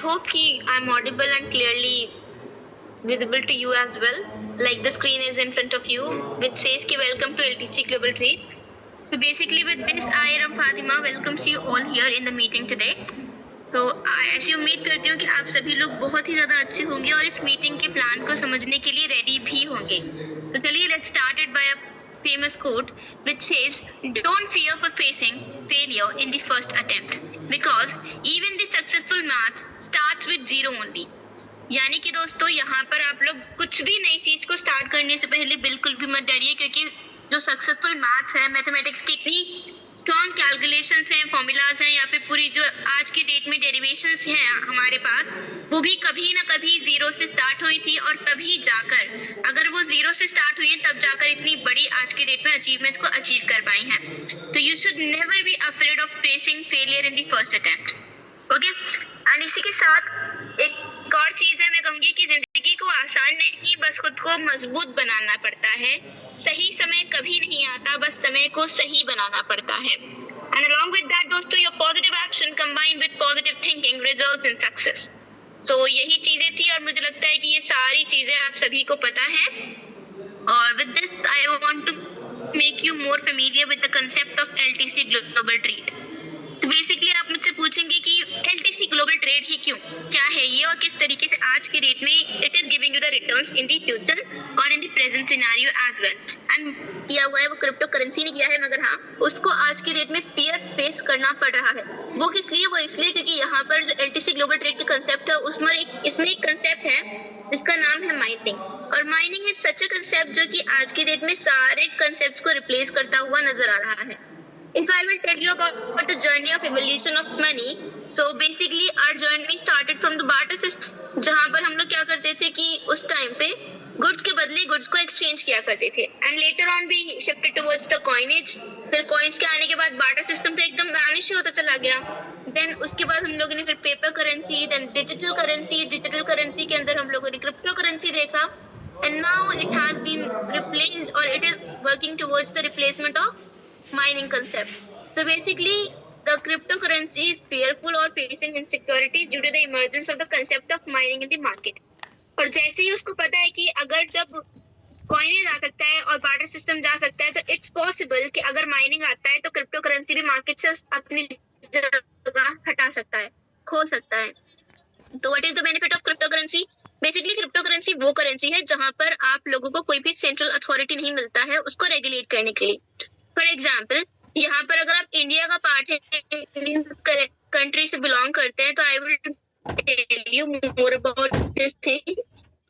hope ki I'm audible and clearly visible to you as well. Like the screen is in front of you, which says ki welcome to LTC Global Trade. So basically with this, I Ram Fatima welcomes you all here in the meeting today. तो ऐसी उम्मीद करती हूँ कि आप सभी लोग बहुत ही ज़्यादा अच्छे होंगे और इस मीटिंग के प्लान को समझने के लिए रेडी भी होंगे। तो चलिए let's started by a famous quote which says, "Don't fear for facing failure in the first attempt because even the successful math starts with zero only." यानी कि दोस्तों यहाँ पर आप लोग कुछ भी नई चीज को स्टार्ट करने से पहले बिल्कुल भी मत डरिए, क्योंकि जो सक्सेसफुल मैथ्स है, मैथमेटिक्स की इतनी स्ट्रॉन्ग कैलकुलेशंस हैं, फॉर्मूलाज हैं, या फिर पूरी जो आज की डेट में डेरिवेशंस हैं हमारे पास, वो भी कभी ना कभी जीरो से स्टार्ट हुई थी और तभी जाकर, अगर वो जीरो से स्टार्ट हुई है तब जाकर इतनी बड़ी आज की डेट में अचीवमेंट्स को अचीव कर पाई हैं। तो you should never be afraid of facing failure in the first attempt. Okay, and इसी के साथ एक और चीज है, मैं कहूंगी कि जिंदगी को आसान नहीं, बस खुद को मजबूत बनाना पड़ता है। सही समय कभी नहीं आता, बस समय को सही बनाना पड़ता है। एंड अलॉन्ग विद दैट दोस्तों, your positive action combined with positive thinking results in success. So यही चीजें थी और मुझे लगता है कि ये सारी चीजें आप सभी को पता है। और with this I want to make you more familiar with the concept of LTC global trade. तो बेसिकली आप मुझसे पूछेंगे कि एलटीसी ग्लोबल ट्रेड ही क्यों, क्या है ये और किस तरीके से आज की डेट में it is giving you the returns in the future और in the present scenario as well. And किया हुआ है वो क्रिप्टो करेंसी ने किया है, मगर हाँ उसको आज की डेट में फियर फेस करना पड़ रहा है। वो किस लिए? वो इसलिए क्योंकि यहाँ पर जो एलटीसी ग्लोबल ट्रेड के कंसेप्ट है इसमें एक कंसेप्ट है जिसका नाम है माइनिंग। और mining is such a concept जो कि आज की डेट में सारे कंसेप्ट को रिप्लेस करता हुआ नजर आ रहा है। If I will tell you about the journey of evolution of money, so basically our journey started from the barter system, जहाँ पर हम लोग क्या करते थे कि उस टाइम पे गुड्स के बदले गुड्स को एक्सचेंज किया करते थे। एंड लेटर ऑन भी शिफ्टेड टुवर्ड्स द कॉइनेज। फिर कॉइन्स के आने के बाद बार्टर सिस्टम तो एकदम वैनिश होता चला गया। देन उसके बाद हम लोगों ने फिर paper currency, then digital currency के अंदर हम लोगों ने क्रिप्टो करेंसी देखा। And now it has been replaced और it is working towards the replacement of mining concept. So basically the cryptocurrency is fearful or facing insecurities due to the emergence of the concept of mining in the market. और जैसे ही उसको पता है कि अगर जब coinage आ सकता है और बार्टर सिस्टम जा सकता है, तो इट्स पॉसिबल कि अगर माइनिंग आता है तो क्रिप्टो करेंसी भी मार्केट से अपनी जगह हटा सकता है, खो सकता है। तो what is the benefit of crypto currency? Basically crypto currency वो करेंसी है जहां पर आप लोगों को कोई भी सेंट्रल अथॉरिटी नहीं मिलता है उसको रेगुलेट करने के लिए। फॉर एग्जाम्पल, यहाँ पर अगर आप इंडिया का पार्ट है, इंडियन कंट्री से बिलोंग करते हैं, तो I will tell you more about this thing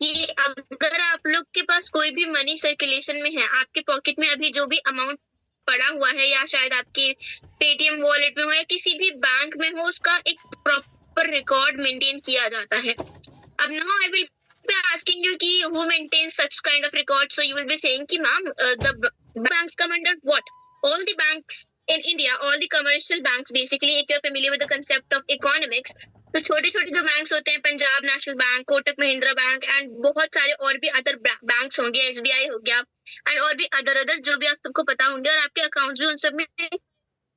कि अगर आप लोग के पास कोई भी मनी सर्कुलेशन में है, आपके पॉकेट में अभी जो भी अमाउंट पड़ा हुआ है या शायद आपके पेटीएम वॉलेट में हो या किसी भी बैंक में हो, उसका एक प्रॉपर रिकॉर्ड मेंटेन किया जाता है। अब now I will be asking you कि who maintains such kind of records? So you will be saying कि ma'am, the banks come under what? All the banks in India, all the commercial banks basically, if you're familiar with the concept of economics, तो छोटे छोटे जो banks होते हैं, Punjab national bank, Kotak Mahindra bank and बहुत सारे और भी अदर बैंक्स होंगे, एसबीआई हो गया एंड और भी अदर जो भी आप सबको पता होंगे, और आपके अकाउंट्स भी उन सब में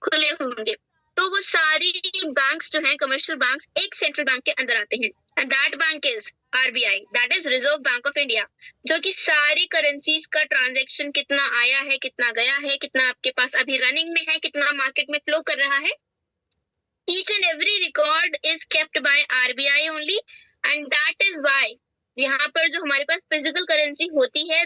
खुले होंगे। तो वो सारी बैंक्स जो हैं, कमर्शियल बैंक्स, एक सेंट्रल बैंक के अंदर आते हैं and that bank is RBI, that is reserve bank of India, जो कि सारी करेंसीज का ट्रांजैक्शन कितना आया है, कितना गया है, कितना आपके पास अभी रनिंग में है, कितना मार्केट में फ्लो कर रहा है, each and every record is kept by RBI only. And that is why यहाँ पर जो हमारे पास फिजिकल करेंसी होती है,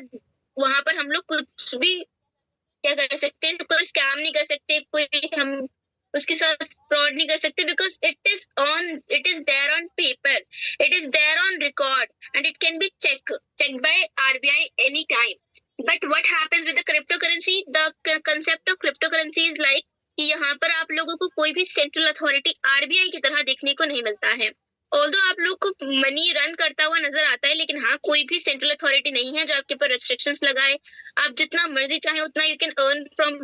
वहां पर हम लोग कुछ भी क्या कर सकते हैं, कोई स्कैम नहीं कर सकते, कोई हम उसके साथ फ्रॉड नहीं कर सकते, because it is there on paper, it is there on record and it can be checked by RBI any time. But what happens with the cryptocurrency? The concept of cryptocurrency is like कि यहाँ पर आप लोगों को कोई भी central authority RBI की तरह देखने को नहीं मिलता है। ऑल्दो आप लोग को मनी रन करता हुआ नजर आता है, लेकिन हाँ कोई भी सेंट्रल अथॉरिटी नहीं है जो आपके ऊपर रेस्ट्रिक्शंस लगाए। आप जितना मर्जी चाहे उतना you can earn from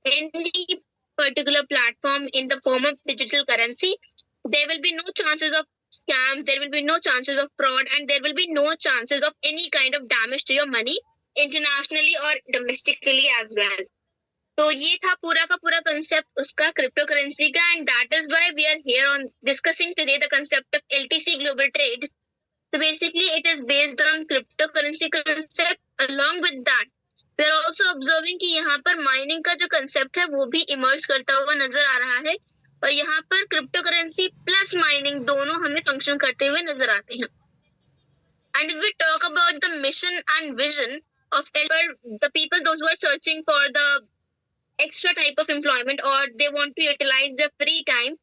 any particular platform in the form of digital currency. There will be no chances of scams, there will be no chances of fraud, and there will be no chances of any kind of damage to your money internationally or domestically as well. तो ये था पूरा का पूरा concept उसका crypto currency का, and that is why we are here on discussing today the concept of LTC global trade. So basically it is based on cryptocurrency concept. Along with that we are also observing कि यहाँ पर mining का जो concept है वो भी emerge करता हुआ नजर आ रहा है, और यहाँ पर क्रिप्टो करेंसी प्लस माइनिंग दोनों हमें फंक्शन करते हुए नजर आते हैं. And if we talk about the mission and vision of the people, those who are searching for the extra type of employment or they want to utilize their free time,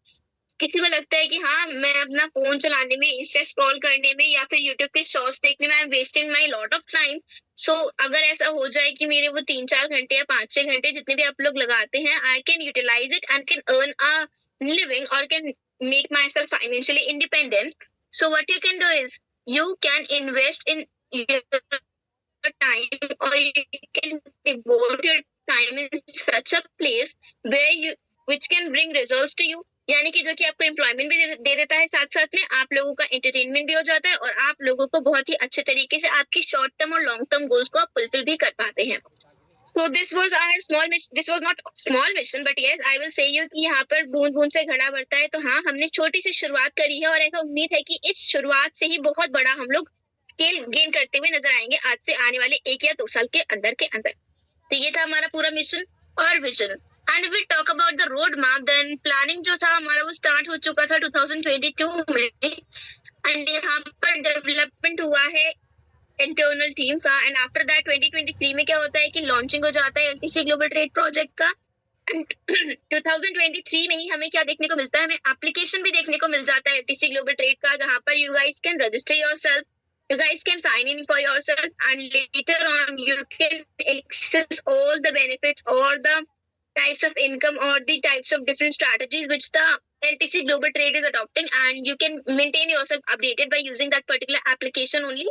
किसी को लगता है कि हाँ मैं अपना फोन चलाने में, इंस्टा स्क्रॉल करने में या फिर यूट्यूब के शॉर्ट्स देखने में I am wasting my lot of time. So अगर ऐसा हो जाए कि मेरे वो 3-4 घंटे या 5-6 घंटे जितने भी आप लोग लगाते हैं, I can utilize it and can earn a living और can make myself financially independent. So what you can do is you can invest in your time, or you can devote your time in such a place where you which can bring results to you. यानी कि जो कि आपको employment भी दे देता है, साथ साथ में आप लोगों का एंटरटेनमेंट भी हो जाता है, और आप लोगों को बहुत ही अच्छे तरीके से आपकी शॉर्ट टर्म और लॉन्ग टर्म गोल्स को आप फुलफिल भी कर पाते हैं. So this was our small mission. This was not small mission, but yes, I will say you कि यहाँ पर बूंद बूंद से घड़ा बढ़ता है. तो हाँ, हमने छोटी सी शुरुआत करी है, और ऐसा उम्मीद है कि इस शुरुआत से ही बहुत बड़ा हम लोग स्केल गेन करते हुए नजर आएंगे आज से आने वाले 1 या 2 साल के अंदर के अंदर. तो ये था हमारा पूरा मिशन और vision. And we talk about the road map, then planning जो था हमारा वो स्टार्ट हो चुका था 2022 में, एंड यहाँ पर डेवलपमेंट हुआ है इंटरनल टीम का. एंड आफ्टर दैट 2023 में क्या होता है कि लॉन्चिंग हो जाता है एलटीसी ग्लोबल ट्रेड प्रोजेक्ट का. 2023 में ही हमें क्या देखने को मिलता है, हमें एप्लीकेशन भी देखने को मिल जाता है एलटीसी ग्लोबल ट्रेड का, जहाँ पर you guys can register yourself, you guys can sign in for yourself, and later on you can access all the benefits or the types of income or the types of different strategies which the LTC Global Trade is adopting, and you can maintain yourself updated by using that particular application only.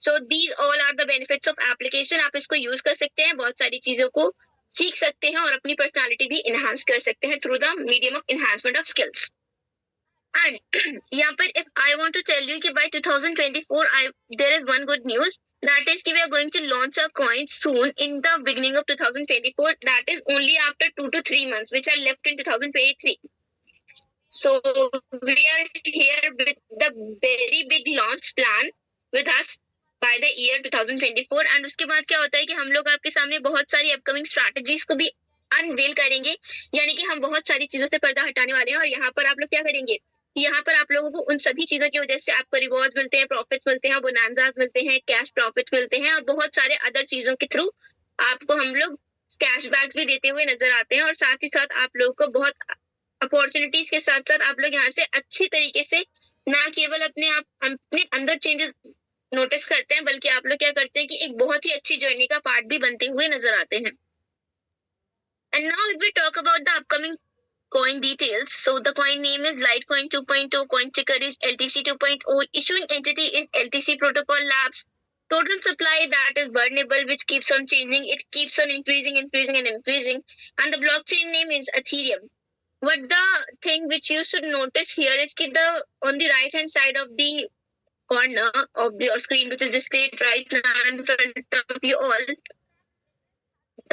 So these all are the benefits of application. आप इसको use कर सकते हैं, बहुत सारी चीजों को सीख सकते हैं और अपनी personality भी enhance कर सकते हैं through the medium of enhancement of skills. And यहाँ पर if I want to tell you कि by 2024 there is one good news, that is कि we are going to launch a coin soon in the beginning of 2024. That is only after 2 to 3 months which are left in 2023. So we are here with the very big launch plan with us by the year 2024. And उसके बाद क्या होता है कि हम लोग आपके सामने बहुत सारी अपकमिंग स्ट्रैटेजीज को भी अनवेल करेंगे, यानी कि हम बहुत सारी चीजों से पर्दा हटाने वाले हैं. और यहाँ पर आप लोग क्या करेंगे, यहाँ पर आप लोगों को उन सभी चीजों की वजह से आपको रिवॉर्ड्स मिलते हैं, प्रॉफिट्स मिलते हैं, बोनांजास मिलते हैं, कैश प्रॉफिट्स मिलते हैं, और बहुत सारे अदर चीजों के थ्रू आपको हम लोग कैशबैक भी देते हुए नजर आते हैं. और साथ ही साथ आप लोगों को बहुत अपॉर्चुनिटीज के साथ साथ आप लोग यहाँ से अच्छी तरीके से ना केवल अपने अंदर चेंजेस नोटिस करते हैं, बल्कि आप लोग क्या करते हैं कि एक बहुत ही अच्छी जर्नी का पार्ट भी बनते हुए नजर आते हैं. And now if we talk about the upcoming coin details. So the coin name is Litecoin 2.0, coin ticker is LTC 2.0, issuing entity is LTC Protocol Labs. Total supply that is burnable, which keeps on changing. It keeps on increasing. And the blockchain name is Ethereum. What the thing which you should notice here is that on the right hand side of the corner of your screen, which is displayed right now in front of you all,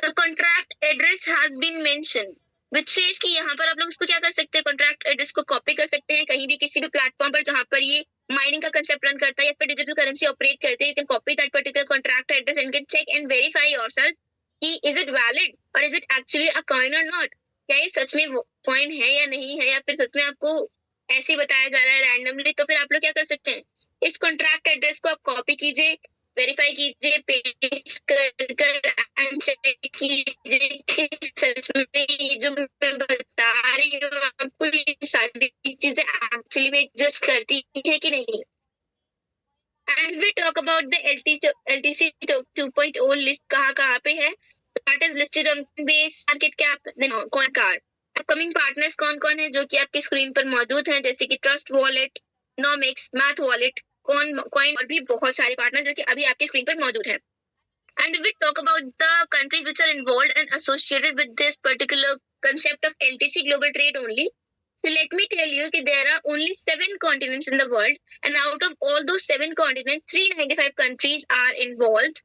the contract address has been mentioned. Which says कि यहाँ पर आप लोग इसको क्या कर सकते हैं, कॉन्ट्रैक्ट एड्रेस को कॉपी कर सकते हैं कहीं भी किसी भी प्लेटफॉर्म पर जहाँ पर ये माइनिंग का कंसेप्ट रन करता है या फिर डिजिटल करेंसी ऑपरेट करते हैं. You can copy that particular contract address and can check and verify yourself कि is it valid or is it actually a coin or not. क्या ये सच में कॉइन है या नहीं है, या फिर सच में आपको ऐसे ही बताया जा रहा है रैंडमली. तो फिर आप लोग क्या कर सकते हैं, इस कॉन्ट्रैक्ट एड्रेस को आप कॉपी कीजिए, वेरीफाई कीजिए, पेस्ट कर एंड चेक कीजिए कि सच में ये जो मैं बता रही हूँ आपको ये सारी चीजें एक्चुअली में एग्जिस्ट करती है कि नहीं. And we talk about the LTC 2.0 list कहाँ पे है. That is listed on base, market cap, then coin card. Upcoming partners कौन कौन है जो कि आपकी स्क्रीन पर मौजूद हैं, जैसे कि Trust Wallet, Nomics, Math Wallet, coin और भी बहुत सारे पार्टनर जो कि अभी आपके स्क्रीन पर मौजूद हैं. And we talk about the countries which are involved and associated with this particular concept of LTC global trade only. So let me tell you that there are only 7 continents in the world, and out of all those 7 continents, 395 countries are involved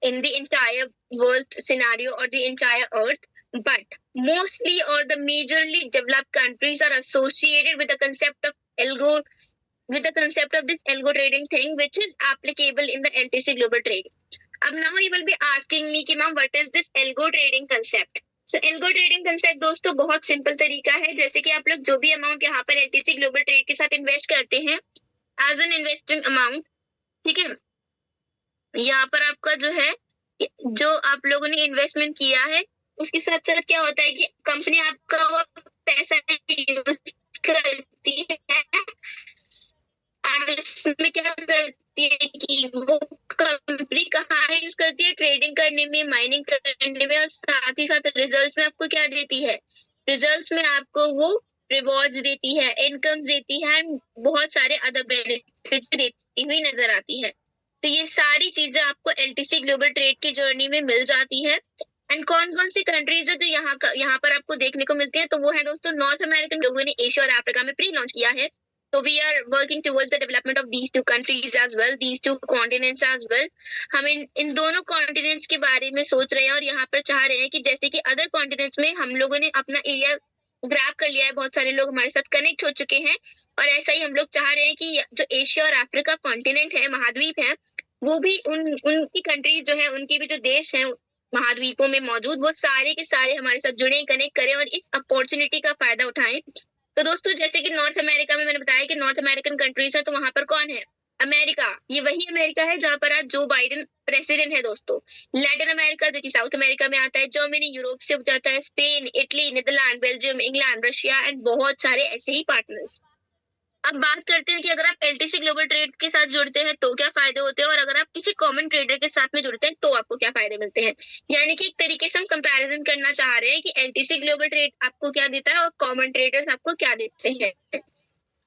in the entire world scenario or the entire earth. but mostly or the majorly developed countries are associated with the concept of this algo trading thing, which is applicable in the LTC global trade. अब now you will be asking me कि ma'am what is this algo trading concept? So algo trading concept दोस्तों बहुत simple तरीका है, जैसे कि आप लोग जो भी अमाउंट यहाँ पर LTC ग्लोबल ट्रेड के साथ इन्वेस्ट करते हैं एज एन इन्वेस्टिंग अमाउंट, ठीक है, यहाँ पर आपका जो है जो आप लोगों ने इन्वेस्टमेंट किया है उसके साथ साथ क्या होता है कि कंपनी आपका वो पैसा यूज करती है और इसमें क्या करती है कि वो कंपनी कहाँ यूज करती है, ट्रेडिंग करने में, माइनिंग करने में, और साथ ही साथ रिजल्ट्स में आपको क्या देती है, रिजल्ट्स में आपको वो रिवॉर्ड्स देती है, इनकम देती है, बहुत सारे अदर बेनिफिट्स देती हुई नजर आती है। तो ये सारी चीजें आपको LTC ग्लोबल ट्रेड की जर्नी में मिल जाती है। एंड कौन कौन सी कंट्रीज है जो यहाँ पर आपको देखने को मिलती है, तो वो है दोस्तों नॉर्थ अमेरिकन, लोगों ने एशिया और अफ्रीका में प्री लॉन्च किया है, तो we are working towards the development of these two countries as well, these two continents as well. हम इन दोनों कॉन्टिनेंट्स के बारे में सोच रहे हैं और यहाँ पर चाह रहे हैं कि जैसे कि अदर कॉन्टिनेंट्स में हम लोगों ने अपना एरिया ग्रैब कर लिया है, बहुत सारे लोग हमारे साथ कनेक्ट हो चुके हैं, और ऐसा ही हम लोग चाह रहे हैं कि जो एशिया और अफ्रीका कॉन्टिनेंट है, महाद्वीप है, वो भी उनकी कंट्रीज जो है, उनके भी जो देश हैं महाद्वीपों में मौजूद, वो सारे के सारे हमारे साथ जुड़े, कनेक्ट करें और इस अपॉर्चुनिटी का फायदा उठाएं। तो दोस्तों जैसे कि नॉर्थ अमेरिका में मैंने बताया कि नॉर्थ अमेरिकन कंट्रीज है, तो वहां पर कौन है, अमेरिका, ये वही अमेरिका है जहां पर आज जो बाइडेन प्रेसिडेंट है दोस्तों। लैटिन अमेरिका जो कि साउथ अमेरिका में आता है, जर्मनी यूरोप से जाता है, Spain, Italy, Netherlands, Belgium, England, Russia and बहुत सारे ऐसे ही पार्टनर्स। अब बात करते हैं कि अगर आप LTC ग्लोबल ट्रेड के साथ जुड़ते हैं तो क्या फायदे होते हैं, और अगर आप किसी कॉमन ट्रेडर के साथ में जुड़ते हैं तो आपको क्या फायदे मिलते हैं। यानी कि एक तरीके से हम कंपैरिजन करना चाह रहे हैं कि LTC ग्लोबल ट्रेड आपको क्या देता है और कॉमन ट्रेडर्स आपको क्या देते हैं।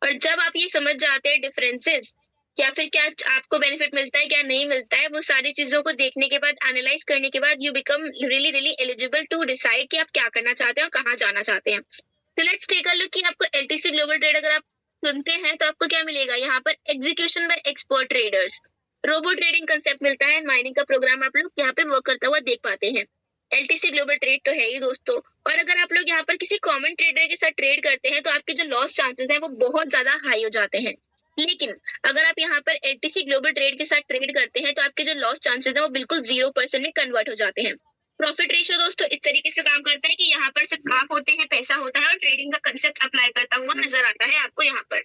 और जब आप ये समझ जाते हैं डिफरेंसेस, या फिर क्या आपको बेनिफिट मिलता है, क्या नहीं मिलता है, वो सारी चीजों को देखने के बाद, एनालाइज करने के बाद, you become really really eligible to decide कि आप क्या करना चाहते हैं और कहाँ जाना चाहते हैं। तो लेट्स टेक अ लुक कि आपको LTC ग्लोबल ट्रेड अगर आप सुनते हैं तो आपको क्या मिलेगा, यहाँ पर execution by expert traders, robo trading concept मिलता है, माइनिंग का प्रोग्राम आप लोग यहाँ पे वर्क करता हुआ देख पाते हैं। LTC ग्लोबल ट्रेड तो है ही दोस्तों, और अगर आप लोग यहाँ पर किसी कॉमन ट्रेडर के साथ ट्रेड करते हैं तो आपके जो लॉस चांसेस हैं वो बहुत ज्यादा हाई हो जाते हैं। लेकिन अगर आप यहाँ पर LTC ग्लोबल ट्रेड के साथ ट्रेड करते हैं तो आपके जो लॉस चांसेस हैं वो बिल्कुल 0% में कन्वर्ट हो जाते हैं। प्रॉफिट रेशियो दोस्तों इस तरीके से काम करता है कि यहाँ पर सिर्फ आप होते हैं, पैसा होता है, और ट्रेडिंग का कंसेप्ट अप्लाई करता हुआ नजर आता है आपको यहाँ पर।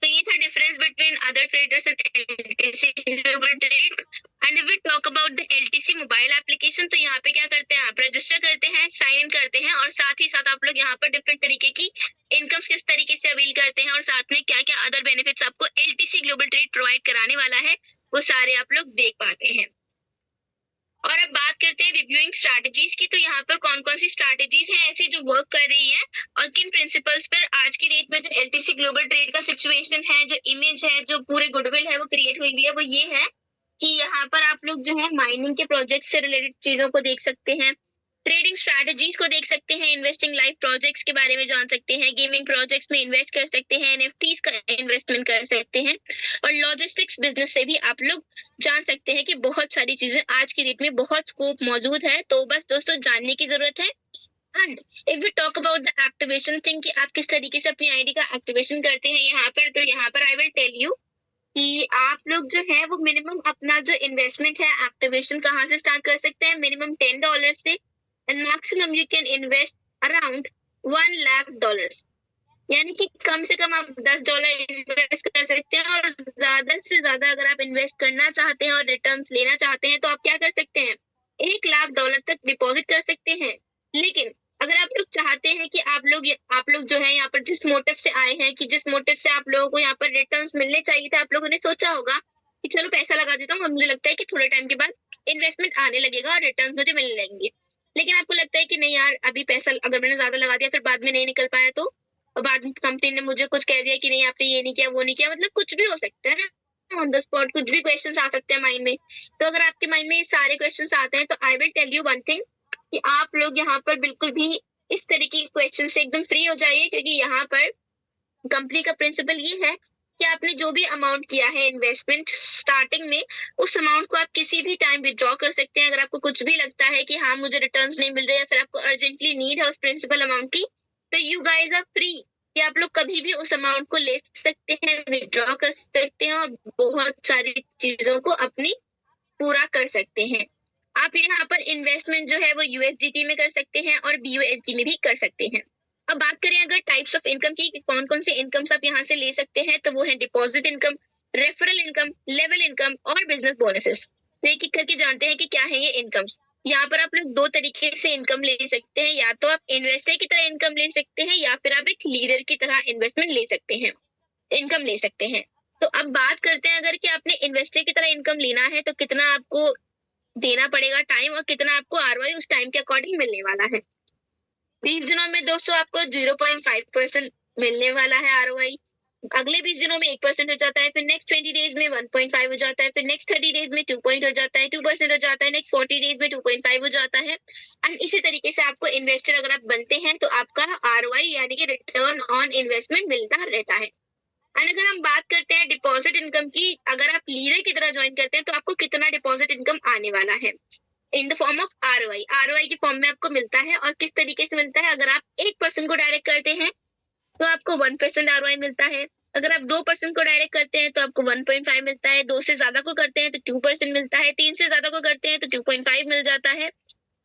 तो ये था difference between other traders and LTC global trade. And if we talk about the LTC mobile application, तो यहाँ पे क्या करते हैं, आप रजिस्टर करते हैं, साइन इन करते हैं, और साथ ही साथ आप लोग यहाँ पर डिफरेंट तरीके की इनकम्स किस तरीके से अवेल करते हैं, और साथ में क्या क्या अदर बेनिफिट्स आपको LTC ग्लोबल ट्रेड प्रोवाइड कराने वाला है, वो सारे आप लोग देख पाते हैं। और अब बात करते हैं रिव्यूइंग स्ट्रैटेजीज की, तो यहाँ पर कौन कौन सी स्ट्रैटेजीज हैं ऐसी जो वर्क कर रही हैं, और किन प्रिंसिपल्स पर आज की डेट में जो LTC ग्लोबल ट्रेड का सिचुएशन है, जो इमेज है, जो पूरे गुडविल है वो क्रिएट हुई है, वो ये है कि यहाँ पर आप लोग जो है माइनिंग के प्रोजेक्ट से रिलेटेड चीजों को देख सकते हैं, ट्रेडिंग स्ट्रैटेजीज को देख सकते हैं, इन्वेस्टिंग लाइफ प्रोजेक्ट्स के बारे में जान सकते हैं, गेमिंग प्रोजेक्ट्स में इन्वेस्ट कर सकते हैं, NFTs का इन्वेस्टमेंट कर सकते हैं, और लॉजिस्टिक्स बिजनेस से भी आप लोग जान सकते हैं कि बहुत सारी चीजें आज की डेट में बहुत स्कोप मौजूद है। तो बस दोस्तों जानने की जरूरत है। And if we talk about the activation thing कि आप किस तरीके से अपनी आईडी का एक्टिवेशन करते हैं यहाँ पर, तो यहाँ पर आई विल टेल यू कि आप लोग जो है वो मिनिमम अपना जो इन्वेस्टमेंट है एक्टिवेशन कहाँ से स्टार्ट कर सकते हैं, मिनिमम $10 से, and maximum you can invest around $1 lakh, यानी कि कम से कम आप $10 इन्वेस्ट कर सकते हैं, और ज्यादा से ज्यादा अगर आप इन्वेस्ट करना चाहते हैं और रिटर्न्स लेना चाहते हैं तो आप क्या कर सकते हैं, $1 लाख तक डिपॉजिट कर सकते हैं। लेकिन अगर आप लोग चाहते हैं कि आप लोग जो है यहाँ पर जिस मोटिव से आए हैं, कि जिस मोटिव से आप लोगों को यहाँ पर रिटर्न्स मिलने चाहिए थे, आप लोगों ने सोचा होगा कि चलो पैसा लगा देता हूँ, मुझे लगता है कि थोड़े टाइम के बाद इन्वेस्टमेंट आने लगेगा और रिटर्न्स मुझे मिलने लगेंगे। लेकिन आपको लगता है कि नहीं यार, अभी पैसा अगर मैंने ज्यादा लगा दिया फिर बाद में नहीं निकल पाया, तो और बाद में कंपनी ने मुझे कुछ कह दिया कि नहीं आपने ये नहीं किया, वो नहीं किया, मतलब कुछ भी हो सकता है ना, ऑन द स्पॉट कुछ भी क्वेश्चंस आ सकते हैं माइंड में। तो अगर आपके माइंड में ये सारे क्वेश्चंस आते हैं तो I will tell you one thing कि आप लोग यहाँ पर बिल्कुल भी इस तरीके के क्वेश्चन से एकदम फ्री हो जाइए, क्योंकि यहाँ पर कंपनी का प्रिंसिपल ये है कि आपने जो भी अमाउंट किया है इन्वेस्टमेंट स्टार्टिंग में, उस अमाउंट को आप किसी भी टाइम विथड्रॉ कर सकते हैं। अगर आपको कुछ भी लगता है कि हाँ मुझे रिटर्न्स नहीं मिल रहे या फिर आपको अर्जेंटली नीड है उस प्रिंसिपल अमाउंट की, तो यू गाइस आर फ्री कि आप लोग कभी भी उस अमाउंट को ले सकते हैं, विथड्रॉ कर सकते हैं और बहुत सारी चीजों को अपनी पूरा कर सकते हैं। आप यहाँ पर इन्वेस्टमेंट जो है वो यूएसडीटी में कर सकते हैं और बीयूएसडी में भी कर सकते हैं। अब बात करें अगर टाइप्स ऑफ इनकम की, कौन कौन से इनकम्स आप यहाँ से ले सकते हैं, तो वो है deposit income, referral income, level income और बिजनेस बोनसेस। एक एक करके जानते हैं कि क्या है ये इनकम्स। यहाँ पर आप लोग दो तरीके से इनकम ले सकते हैं, या तो आप इन्वेस्टर की तरह इनकम ले सकते हैं या फिर आप एक लीडर की तरह इन्वेस्टमेंट ले सकते हैं, इनकम ले सकते हैं। तो अब बात करते हैं अगर कि आपने इन्वेस्टर की तरह इनकम लेना है तो कितना आपको देना पड़ेगा टाइम और कितना आपको आरओआई उस टाइम के अकॉर्डिंग मिलने वाला है। 20 दिनों में दोस्तों आपको 0.5% मिलने वाला है आरओआई। अगले 20 दिनों में 1% हो जाता है, फिर नेक्स्ट 20 डेज में 1.5 हो जाता है, फिर नेक्स्ट 30 डेज में 2 पॉइंट हो जाता है, 2% हो जाता है, नेक्स्ट 40 डेज में 2.5 हो जाता है। एंड इसी तरीके से आपको इन्वेस्टर अगर आप बनते हैं तो आपका आरओआई यानी कि रिटर्न ऑन इन्वेस्टमेंट मिलता रहता है। एंड अगर हम बात करते हैं डिपॉजिट इनकम की, अगर आप लीडर की तरह ज्वाइन करते हैं तो आपको कितना डिपॉजिट इनकम आने वाला है in the form of ROI. ROI की फॉर्म में आपको मिलता है और किस तरीके से मिलता है, अगर आप 1% को डायरेक्ट करते हैं तो आपको 1% आरओआई मिलता है। अगर आप 2% को डायरेक्ट करते हैं तो आपको 1.5 मिलता है, 2 से ज्यादा को करते हैं तो 2% मिलता है, 3 से ज्यादा को करते हैं तो 2.5 मिल जाता है।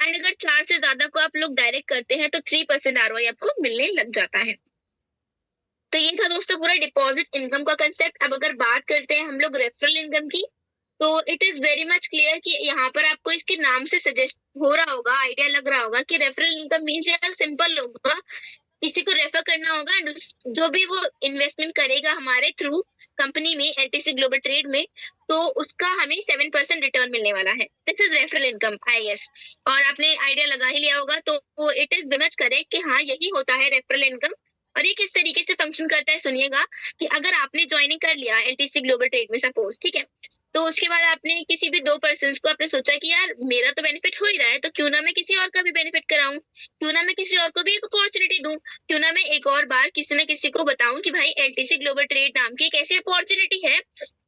एंड अगर 4 से ज्यादा को आप लोग डायरेक्ट करते हैं तो 3% आरओआई आपको मिलने लग जाता है। तो ये था दोस्तों पूरा डिपॉजिट इनकम का कंसेप्ट। अब अगर बात करते हैं हम लोग रेफरल इनकम की, तो it is very much clear कि यहाँ पर आपको इसके नाम से सजेस्ट हो रहा होगा, आइडिया लग रहा होगा कि रेफरल इनकम मीन्स यार सिंपल होगा, किसी को रेफर करना होगा एंड जो भी वो इन्वेस्टमेंट करेगा हमारे थ्रू कंपनी में, एलटीसी ग्लोबल ट्रेड में, तो उसका हमें 7% रिटर्न मिलने वाला है। This is referral income I guess, और आपने आइडिया लगा ही लिया होगा। तो it is very much correct कि हाँ यही होता है रेफरल इनकम। और ये किस तरीके से फंक्शन करता है सुनिएगा, कि अगर आपने ज्वाइनिंग कर लिया एलटीसी ग्लोबल ट्रेड में सपोज, ठीक है, तो उसके बाद आपने किसी भी 2 पर्सन को आपने सोचा कि यार मेरा तो बेनिफिट हो ही रहा है, तो क्यों ना मैं किसी और का भी बेनिफिट कराऊं, क्यों ना मैं किसी और को भी एक अपॉर्चुनिटी दूं, क्यों ना मैं एक और बार किसी न किसी को बताऊं कि भाई एलटीसी ग्लोबल ट्रेड नाम की एक ऐसी अपॉर्चुनिटी है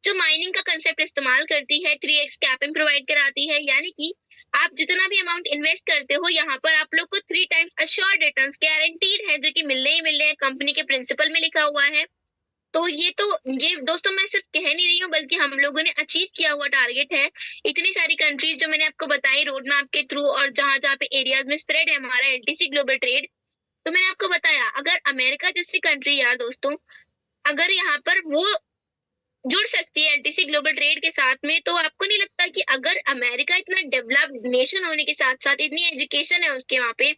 जो माइनिंग का कंसेप्ट इस्तेमाल करती है, 3x कैपिंग प्रोवाइड कराती है, यानी कि आप जितना भी अमाउंट इन्वेस्ट करते हो यहाँ पर आप लोग को 3 टाइम्स अश्योर्ड रिटर्न्स गारंटीड है, जो कि मिलने ही मिलने हैं, कंपनी के प्रिंसिपल में लिखा हुआ है। तो ये दोस्तों मैं सिर्फ कह नहीं रही हूँ, बल्कि हम लोगों ने अचीव किया हुआ टारगेट है। इतनी सारी कंट्रीज जो मैंने आपको बताई रोड मैप के थ्रू, और जहां जहां पे एरियाज में स्प्रेड है हमारा एलटीसी ग्लोबल ट्रेड, तो मैंने आपको बताया अगर अमेरिका जैसी कंट्री यार दोस्तों, अगर यहाँ पर वो जुड़ सकती है एलटीसी ग्लोबल ट्रेड के साथ में, तो आपको नहीं लगता कि अगर अमेरिका इतना डेवलप्ड नेशन होने के साथ साथ इतनी एजुकेशन है उसके वहाँ पे,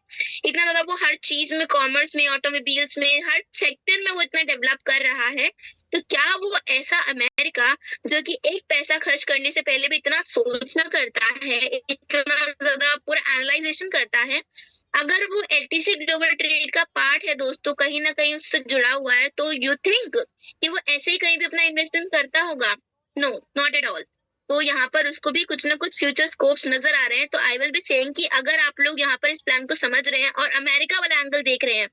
इतना ज्यादा वो हर चीज में, कॉमर्स में, ऑटोमोबाइल्स में, हर सेक्टर में वो इतना डेवलप कर रहा है, तो क्या वो ऐसा अमेरिका जो कि एक पैसा खर्च करने से पहले भी इतना सोचना करता है, इतना ज्यादा पूरा एनालाइजेशन करता है, अगर वो एलटीसी ग्लोबल ट्रेड का पार्ट है दोस्तों, कहीं ना कहीं उससे जुड़ा हुआ है, तो यू थिंक कि वो ऐसे ही कहीं भी अपना इन्वेस्टमेंट करता होगा? No, not at all. तो यहाँ पर उसको भी कुछ ना कुछ फ्यूचर स्कोप्स नजर आ रहे हैं। तो आई विल बी सेइंग कि अगर आप लोग यहाँ पर इस प्लान को समझ रहे हैं और अमेरिका वाला एंगल देख रहे हैं,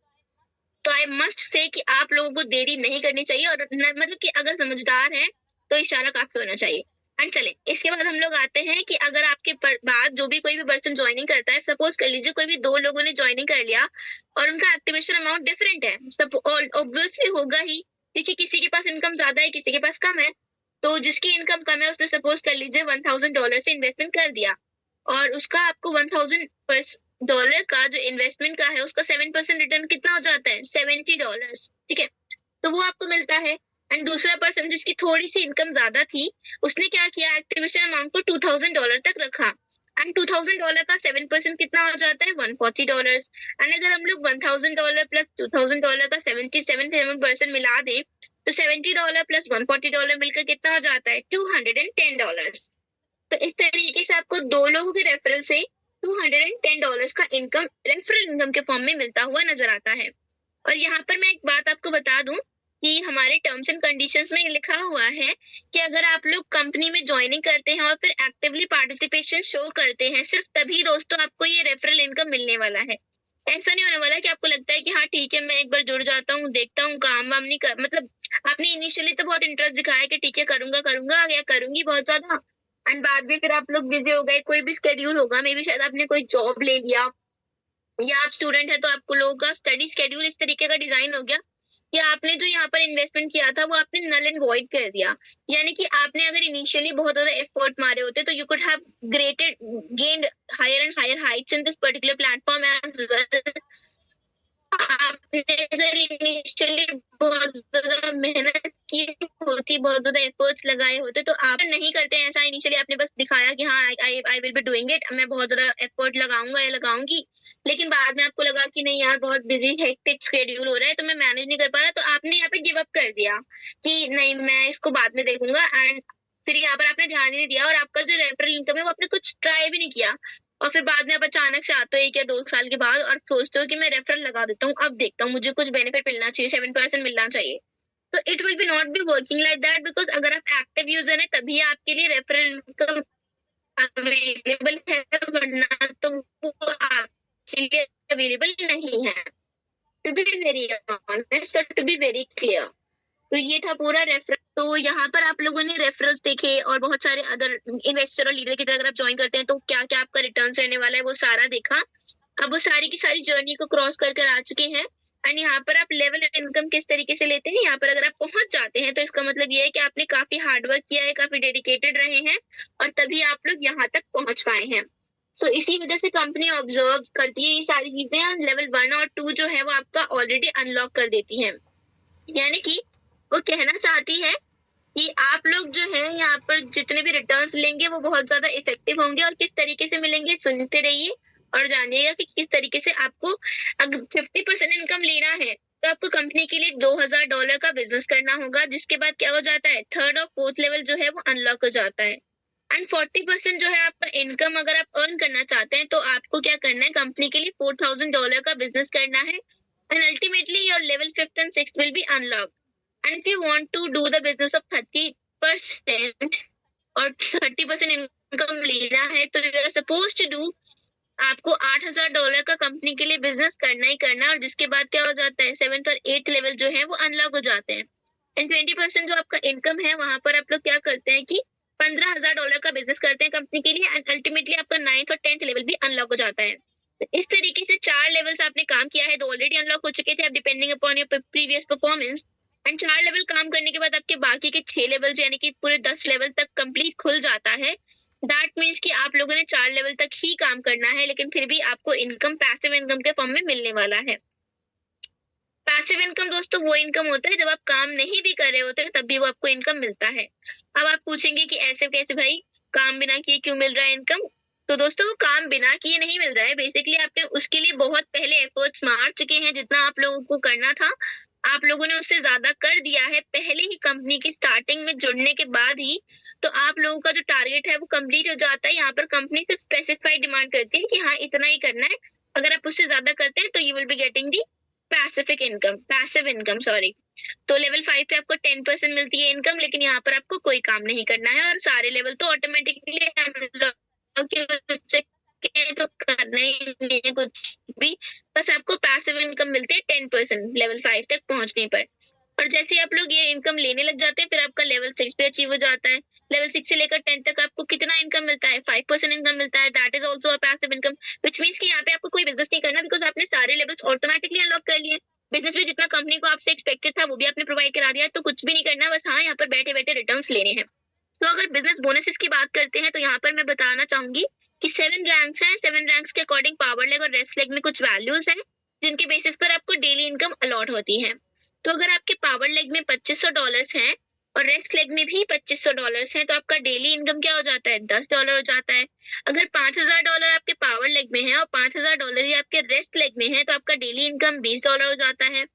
तो आई मस्ट से कि आप लोगों को देरी नहीं करनी चाहिए, और मतलब कि अगर समझदार है तो इशारा काफी होना चाहिए। एंड चले इसके बाद हम लोग आते हैं कि अगर आपके बाद जो भी कोई भी पर्सन ज्वाइनिंग करता है, सपोज कर लीजिए कोई भी 2 लोगों ने ज्वाइनिंग कर लिया और उनका एक्टिवेशन अमाउंट डिफरेंट है, ऑब्वियसली होगा ही, क्योंकि किसी के पास इनकम ज्यादा है, किसी के पास कम है। तो जिसकी इनकम कम है उसने सपोज कर लीजिए $1000 से इन्वेस्टमेंट कर दिया, और उसका आपको $1000 का जो इन्वेस्टमेंट का है उसका 7% रिटर्न कितना हो जाता है, $70, ठीक है, तो वो आपको मिलता है। एंड दूसरा पर्सन जिसकी थोड़ी सी इनकम ज्यादा थी, उसने क्या किया, एक्टिवेशन अमाउंट को $2000 तक रखा, एंड $2000 का 7% कितना हो जाता है, $140। एंड अगर हम लोग $1000 प्लस $2000 का 77% मिला दें, तो $70 प्लस $140 मिलकर कितना हो जाता है, $210। तो इस तरीके से आपको 2 लोगों के रेफरल से $210 का इनकम रेफरल इनकम के फॉर्म में मिलता हुआ नजर आता है। और यहाँ पर मैं एक बात आपको बता दूं कि हमारे टर्म्स एंड कंडीशंस में लिखा हुआ है कि अगर आप लोग कंपनी में ज्वाइनिंग करते हैं और फिर एक्टिवली पार्टिसिपेशन शो करते हैं, सिर्फ तभी दोस्तों आपको ये रेफरल इनकम मिलने वाला है। ऐसा नहीं होने वाला कि आपको लगता है कि हाँ ठीक है, मैं एक बार जुड़ जाता हूँ, देखता हूँ, काम वाम नहीं कर मतलब आपने इनिशियली तो बहुत इंटरेस्ट दिखाया कि ठीक है करूँगा, करूँगा या करूँगी बहुत ज़्यादा एंड बाद में फिर आप लोग बिज़ी हो गए, कोई भी शेड्यूल होगा, मे बी शायद आपने कोई जॉब ले लिया या आप स्टूडेंट हैं तो आपको लोगों का स्टडी शेड्यूल इस तरीके का डिज़ाइन हो गया कि आपने जो यहाँ पर इन्वेस्टमेंट किया था वो आपने नल एंड वॉइड कर दिया। यानी कि आपने अगर इनिशियली बहुत ज़्यादा एफर्ट मारे होते तो you could have greated gained higher and higher heights in this particular platform as well. आपने अगर इनिशियली बहुत ज़्यादा मेहनत की होती, बहुत ज़्यादा एफर्ट्स लगाए होते, तो आप नहीं करते हैं ऐसा इनिशियली आपने बस दिखाया कि हाँ, I will be doing it, मैं बहुत ज़्यादा एफर्ट लगाऊँगा या लगाऊँगी, लेकिन बाद में आपको लगा कि नहीं यार बहुत बिज़ी हेक्टिक शेड्यूल हो रहा है, तो मैं मैनेज नहीं कर पा रहा, तो आपने यहाँ पे गिव अप कर दिया कि नहीं मैं इसको बाद में देखूँगा एंड फिर यहाँ पर आपने ध्यान ही नहीं दिया और आपका जो रेफरल इनकम है वो आपने कुछ ट्राई भी नहीं किया। और फिर बाद में आप अचानक से आते हो 1 या 2 साल के बाद और सोचते हो कि मैं रेफरल लगा देता हूँ, अब देखता हूँ मुझे कुछ बेनिफिट मिलना चाहिए, 7% मिलना चाहिए। तो it will be not be working like that because अगर आप एक्टिव यूज़र हैं तभी आपके लिए रेफरल इनकम अवेलेबल है, वरना तो वो आपके लिए अवेलेबल नहीं है। टू बी वेरी ऑनेस्ट और टू बी वेरी क्लियर। तो ये था पूरा रेफरल। तो यहाँ पर आप लोगों ने रेफरल्स देखे और बहुत सारे अदर इन्वेस्टर और लीडर की तरह अगर आप ज्वाइन करते हैं तो क्या-क्या आपका रिटर्न्स रहने वाला है वो सारा देखा। अब वो सारी की सारी जर्नी को क्रॉस कर कर आ चुके हैं एंड यहाँ पर आप लेवल इनकम किस तरीके से लेते हैं, यहाँ पर अगर आप पहुँच जाते हैं तो इसका मतलब ये है कि आपने काफ़ी हार्ड वर्क किया है, काफ़ी डेडिकेटेड रहे हैं और तभी आप लोग यहाँ तक पहुँच पाए हैं। सो इसी वजह से कंपनी ऑब्जर्व करती है ये सारी चीज़ें और लेवल 1 और 2 जो है वो आपका ऑलरेडी अनलॉक कर देती हैं। यानी कि वो कहना चाहती है कि आप लोग जो है यहाँ पर जितने भी रिटर्न्स लेंगे वो बहुत ज़्यादा इफ़ेक्टिव होंगे और किस तरीके से मिलेंगे सुनते रहिए और जानिएगा कि किस तरीके से आपको अगर 50% इनकम लेना है तो आपको कंपनी के लिए $2000 का बिज़नेस करना होगा, जिसके बाद क्या हो जाता है 3rd और 4th लेवल जो है वो अनलॉक हो जाता है। एंड 40% जो है आपका इनकम अगर आप अर्न करना चाहते हैं तो आपको क्या करना है कंपनी के लिए $4000 का बिज़नेस करना है and ultimately your level 5th and 6th will be unlocked. And if you want to do the business of 30% और 30% इनकम लेना है तो you are supposed to do आपको $8000 का कंपनी के लिए बिजनेस करना ही करना है और जिसके बाद क्या हो जाता है 7th और 8th लेवल जो है वो अनलॉक हो जाते हैं एंड 20% जो आपका इनकम है वहां पर आप लोग क्या करते हैं कि $15000 का बिजनेस करते हैं कंपनी के लिए एंड अल्टीमेटली आपका 9th और 10th लेवल भी अनलॉक हो जाता है। तो इस तरीके से 4 लेवल्स आपने काम किया है, 2 ऑलरेडी अनलॉक हो चुके थे, अब depending upon your previous performance and 4 level काम करने के बाद आपके बाकी के 6 लेवल्स यानी कि पूरे 10 लेवल तक कंप्लीट खुल जाता है। दैट मीन्स कि आप लोगों ने 4 लेवल तक ही काम करना है, लेकिन फिर भी आपको इनकम पैसिव इनकम के फॉर्म में मिलने वाला है। पैसिव इनकम दोस्तों वो इनकम होता है जब आप काम नहीं भी कर रहे होते तब भी वो आपको इनकम मिलता है। अब आप पूछेंगे कि ऐसे कैसे भाई, काम बिना किए क्यों मिल रहा है इनकम? तो दोस्तों वो काम बिना किए नहीं मिल रहा है, बेसिकली आपने उसके लिए बहुत पहले एफर्ट्स मार चुके हैं, जितना आप लोगों को करना था आप लोगों ने उससे ज्यादा कर दिया है पहले ही कंपनी की स्टार्टिंग में जुड़ने के बाद ही। तो आप लोगों का जो टारगेट है वो कंप्लीट हो जाता है। यहाँ पर कंपनी सिर्फ स्पेसिफाइड डिमांड करती है कि हाँ इतना ही करना है, अगर आप उससे ज्यादा करते हैं तो you will be getting the passive income sorry. तो लेवल 5 पे आपको 10% मिलती है इनकम, लेकिन यहाँ पर आपको कोई काम नहीं करना है और सारे लेवल तो ऑटोमेटिकली तो करना ही नहीं है कुछ भी, बस आपको पैसिव इनकम मिलती है 10% लेवल 5 तक पहुंचने पर। और जैसे ही आप लोग ये इनकम लेने लग जाते हैं फिर आपका लेवल 6 पे अचीव हो जाता है। लेवल 6 से लेकर 10 तक आपको कितना इनकम मिलता है 5% इनकम मिलता है, that is also a passive income, which means कि यहाँ पे आपको कोई बिजनेस नहीं करना बिकॉज आपने सारे लेवल्स ऑटोमेटिकली अनलॉक कर लिए। बिजनेस में जितना कंपनी को आपसे एक्सपेक्टेड था वो भी आपने प्रोवाइड करा दिया, तो कुछ भी नहीं करना, बस हाँ यहाँ पर बैठे बैठे रिटर्न्स लेने हैं। तो अगर बिजनेस बोनसेस की बात करते हैं तो यहाँ पर मैं बताना चाहूंगी कि 7 रैंक्स हैं, 7 रैंक्स के अकॉर्डिंग पावर लेग और रेस्ट लेग में कुछ वैल्यूज हैं जिनके बेसिस पर आपको डेली इनकम अलॉट होती है। तो अगर आपके पावर लेग में $2500 हैं और रेस्ट लेग में भी $2500 हैं तो आपका डेली इनकम क्या हो जाता है $10 हो जाता है। अगर $5000 आपके पावर लेग में है और $5000 ही आपके रेस्ट लेग में है तो आपका डेली इनकम $20 हो जाता है।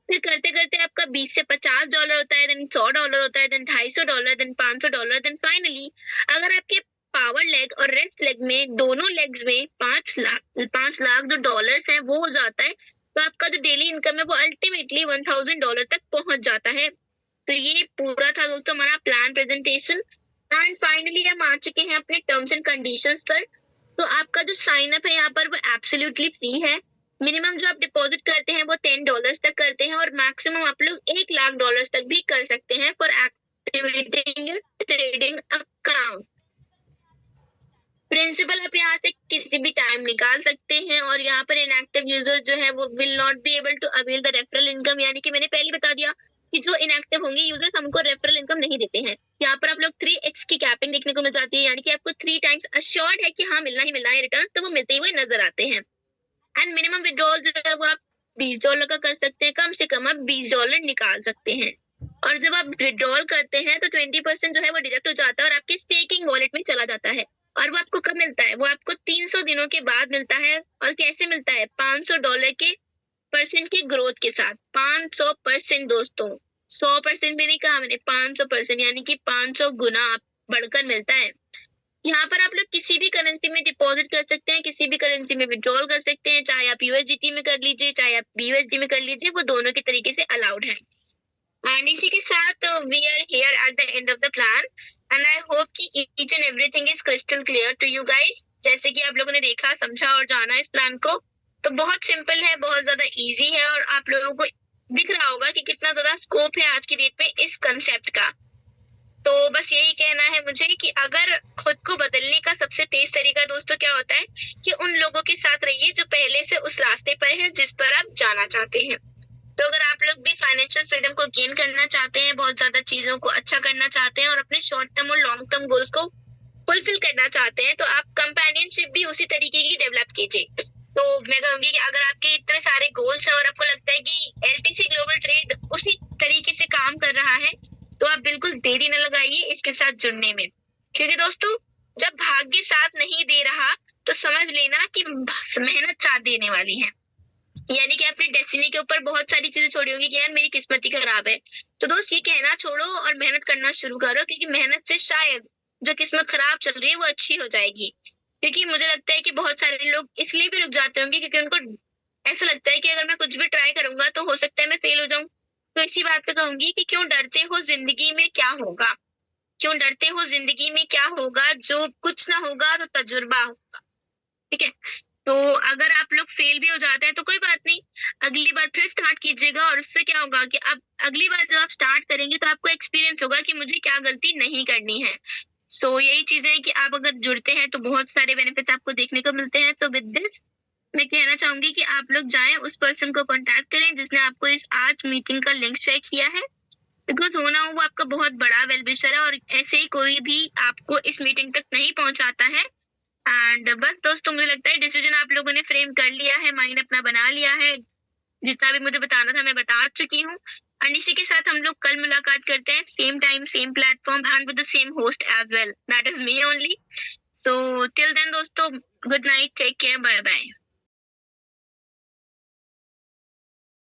फिर करते करते आपका 20 से $50 होता है, देन $100 होता है, देन $250, देन $500, देन फाइनली अगर आपके पावर लेग और रेस्ट लेग में दोनों लेग्स में 5 लाख जो डॉलर्स हैं वो हो जाता है, तो आपका जो डेली इनकम है वो अल्टीमेटली $1000 तक पहुंच जाता है। तो ये पूरा था दोस्तों हमारा प्लान प्रेजेंटेशन एंड फाइनली हम आ चुके हैं अपने टर्म्स एंड कंडीशंस पर। तो आपका जो साइन अप है यहाँ पर वो एब्सोल्युटली फ्री है। मिनिमम जो आप डिपॉजिट करते हैं वो $10 तक करते हैं और मैक्सिमम आप लोग $1,00,000 तक भी कर सकते हैं for activating your trading account. Principal आप यहाँ से किसी भी टाइम निकाल सकते हैं और यहाँ पर इनएक्टिव यूजर जो है वो will not be able to avail the referral income, यानी कि मैंने पहले बता दिया कि जो इनएक्टिव होंगे यूजर्स हमको रेफरल इनकम नहीं देते हैं। यहाँ पर आप लोग 3x की कैपिंग देखने को मिल जाती है, यानी कि आपको 3 टाइम्स अश्योर्ड है कि हाँ मिलना ही मिलना है रिटर्न, तो वो मिलते हुए नजर आते हैं। एंड मिनिमम विड्रॉल जो है वो आप $20 का कर सकते हैं, कम से कम आप $20 निकाल सकते हैं। और जब आप विड्रॉल करते हैं तो 20% जो है वो डिडक्ट हो जाता है और आपके स्टेकिंग वॉलेट में चला जाता है। और वो आपको कब मिलता है? वो आपको 300 दिनों के बाद मिलता है। और कैसे मिलता है? $500 के परसेंट की ग्रोथ के साथ। 500% दोस्तों, 100% भी नहीं कहा मैंने, 500%, यानी कि 500 गुना बढ़कर मिलता है। यहाँ पर आप लोग किसी भी करेंसी में डिपॉजिट कर सकते हैं, किसी भी करेंसी में विड्रॉल कर सकते हैं, चाहे आप USDT में कर लीजिए, चाहे आप BUSD में कर लीजिए, वो दोनों के तरीके से अलाउड है। एंड इसी के साथ we are here at the end of the plan and I hope कि each and everything is crystal clear to you guys. जैसे कि आप लोगों ने देखा, समझा और जाना इस प्लान को, तो बहुत सिंपल है, बहुत ज्यादा इजी है और आप लोगों को दिख रहा होगा कि कितना ज्यादा स्कोप है आज की डेट में इस कंसेप्ट का। तो बस यही कहना है मुझे कि अगर खुद को बदलने का सबसे तेज तरीका दोस्तों क्या होता है कि उन लोगों के साथ रहिए जो पहले से उस रास्ते पर हैं जिस पर आप जाना चाहते हैं। तो अगर आप लोग भी फाइनेंशियल फ्रीडम को गेन करना चाहते हैं, बहुत ज्यादा चीजों को अच्छा करना चाहते हैं और अपने शॉर्ट टर्म और लॉन्ग टर्म गोल्स को फुलफिल करना चाहते हैं, तो आप कंपेनियनशिप भी उसी तरीके की डेवलप कीजिए। तो मैं कहूंगी कि अगर आपके इतने सारे गोल्स हैं और आपको लगता है कि LTC ग्लोबल ट्रेड उसी तरीके से काम कर रहा है, तो आप बिल्कुल देरी न लगाइए इसके साथ जुड़ने में। क्योंकि दोस्तों जब भाग्य साथ नहीं दे रहा तो समझ लेना कि मेहनत साथ देने वाली है। यानी कि अपनी डेस्टिनी के ऊपर बहुत सारी चीजें छोड़ी होंगी कि यार मेरी किस्मत ही खराब है, तो दोस्त ये कहना छोड़ो और मेहनत करना शुरू करो, क्योंकि मेहनत से शायद जो किस्मत खराब चल रही है वो अच्छी हो जाएगी। क्योंकि मुझे लगता है कि बहुत सारे लोग इसलिए भी रुक जाते होंगे क्योंकि उनको ऐसा लगता है कि अगर मैं कुछ भी ट्राई करूंगा तो हो सकता है मैं फेल हो जाऊं। तो इसी बात पे कहूंगी कि क्यों डरते हो, जिंदगी में क्या होगा, क्यों डरते हो, जिंदगी में क्या होगा, जो कुछ ना होगा तो तजुर्बा होगा। ठीक है, तो अगर आप लोग फेल भी हो जाते हैं तो कोई बात नहीं, अगली बार फिर स्टार्ट कीजिएगा और उससे क्या होगा कि अब अगली बार जब आप स्टार्ट करेंगे तो आपको एक्सपीरियंस होगा कि मुझे क्या गलती नहीं करनी है। सो यही चीजें है कि आप अगर जुड़ते हैं तो बहुत सारे बेनिफिट्स आपको देखने को मिलते हैं। सो विद दिस मैं कहना चाहूंगी कि आप लोग जाएं, उस पर्सन को कांटेक्ट करें जिसने आपको इस आज मीटिंग का लिंक शेयर किया है, बिकॉज होना हो वो आपका बहुत बड़ा वेल विशर है और ऐसे ही कोई भी आपको इस मीटिंग तक नहीं पहुंचाता है। एंड बस दोस्तों मुझे लगता है डिसीजन आप लोगों ने फ्रेम कर लिया है, माइंड अपना बना लिया है, जितना भी मुझे बताना था मैं बता चुकी हूँ। एंड इसी के साथ हम लोग कल मुलाकात करते हैं, same time same platform and with the same host as well, that is me only. So till then दोस्तों, good night, take care, bye bye.